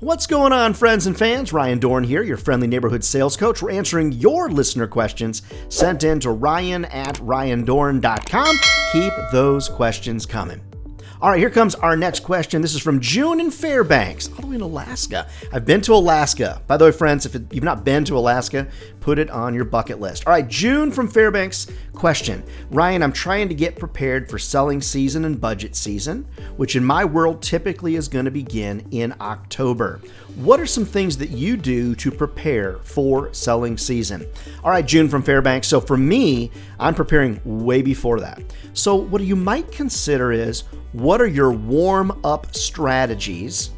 What's going on, friends and fans? Ryan Dohrn here, your friendly neighborhood sales coach. We're answering your listener questions sent in to ryan@ryandohrn.com. Keep those questions coming. All right, here comes our next question. This is from June in Fairbanks, all the way in Alaska. I've been to Alaska. By the way, friends, if you've not been to Alaska, put it on your bucket list. All right, June from Fairbanks, question. Ryan, I'm trying to get prepared for selling season and budget season, which in my world typically is going to begin in October. What are some things that you do to prepare for selling season? All right, June from Fairbanks. So for me, I'm preparing way before that. So what you might consider is, what are your warm-up strategies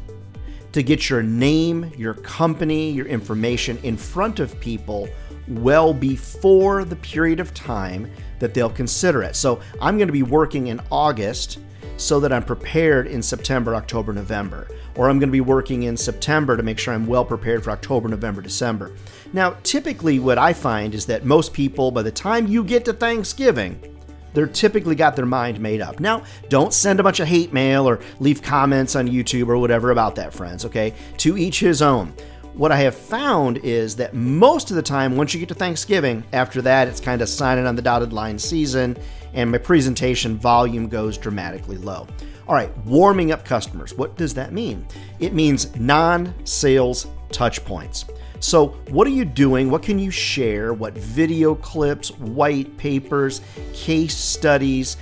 to get your name, your company, your information in front of people well before the period of time that they'll consider it? So I'm going to be working in August so that I'm prepared in September, October, November. Or I'm going to be working in September to make sure I'm well prepared for October, November, December. Now, typically what I find is that most people, by the time you get to Thanksgiving, they're typically got their mind made up. Now, don't send a bunch of hate mail or leave comments on YouTube or whatever about that, friends, okay? To each his own. What I have found is that most of the time, once you get to Thanksgiving, after that, it's kind of signing on the dotted line season, and my presentation volume goes dramatically low. All right, warming up customers. What does that mean? It means non-sales touch points. So what are you doing? What can you share? What video clips, white papers, case studies,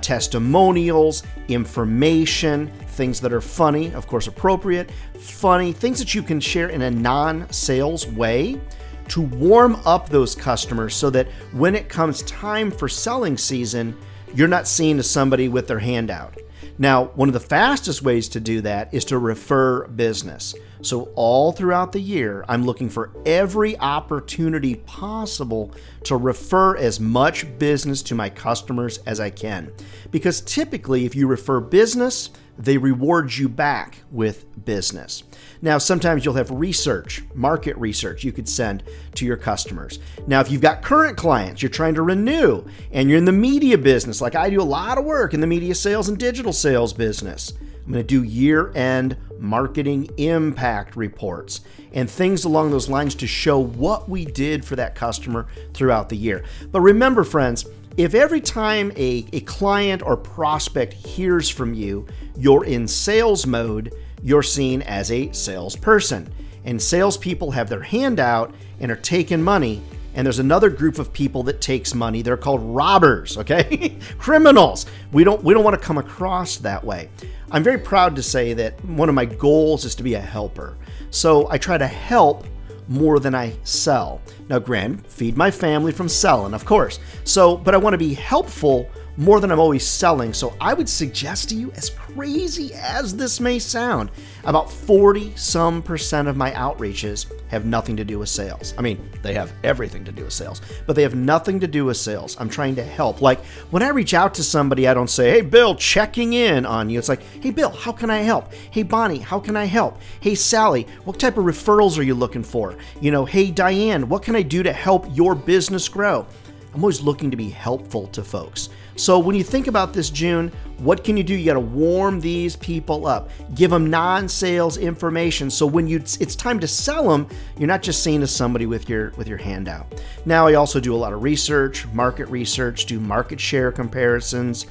testimonials, information, things that are funny, of course appropriate, funny, things that you can share in a non-sales way to warm up those customers so that when it comes time for selling season, you're not seen as somebody with their hand out. Now, one of the fastest ways to do that is to refer business. So all throughout the year, I'm looking for every opportunity possible to refer as much business to my customers as I can. Because typically, if you refer business, they reward you back with business. Now, sometimes you'll have research, market research you could send to your customers. Now, if you've got current clients you're trying to renew and you're in the media business, like I do a lot of work in the media sales and digital sales business, I'm going to do year-end marketing impact reports and things along those lines to show what we did for that customer throughout the year. But remember, friends, if every time a client or prospect hears from you, you're in sales mode, you're seen as a salesperson. And salespeople have their hand out and are taking money. And there's another group of people that takes money. They're called robbers, okay? Criminals. We don't want to come across that way. I'm very proud to say that one of my goals is to be a helper. So I try to help more than I sell. Now, granted, feed my family from selling, of course. But I want to be helpful more than I'm always selling. So I would suggest to you, as crazy as this may sound, about 40% of my outreaches have nothing to do with sales. I mean, they have everything to do with sales, but they have nothing to do with sales. I'm trying to help. Like when I reach out to somebody, I don't say, hey, Bill, checking in on you. It's like, hey, Bill, how can I help? Hey, Bonnie, how can I help? Hey, Sally, what type of referrals are you looking for? Hey, Diane, what can I do to help your business grow? I'm always looking to be helpful to folks. So when you think about this, June, what can you do? You got to warm these people up. Give them non-sales information. So when it's time to sell them, you're not just seen as somebody with your hand out. Now, I also do a lot of research, market research, do market share comparisons,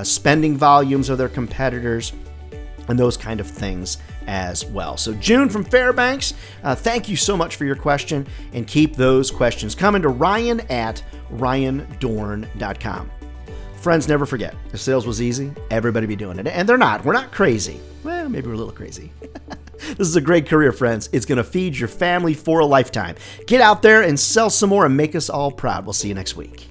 spending volumes of their competitors, and those kind of things as well. So June from Fairbanks, thank you so much for your question, and keep those questions coming to ryan@ryandohrn.com. Friends, never forget, if sales was easy, everybody be doing it. And they're not. We're not crazy. Well, maybe we're a little crazy. This is a great career, friends. It's going to feed your family for a lifetime. Get out there and sell some more and make us all proud. We'll see you next week.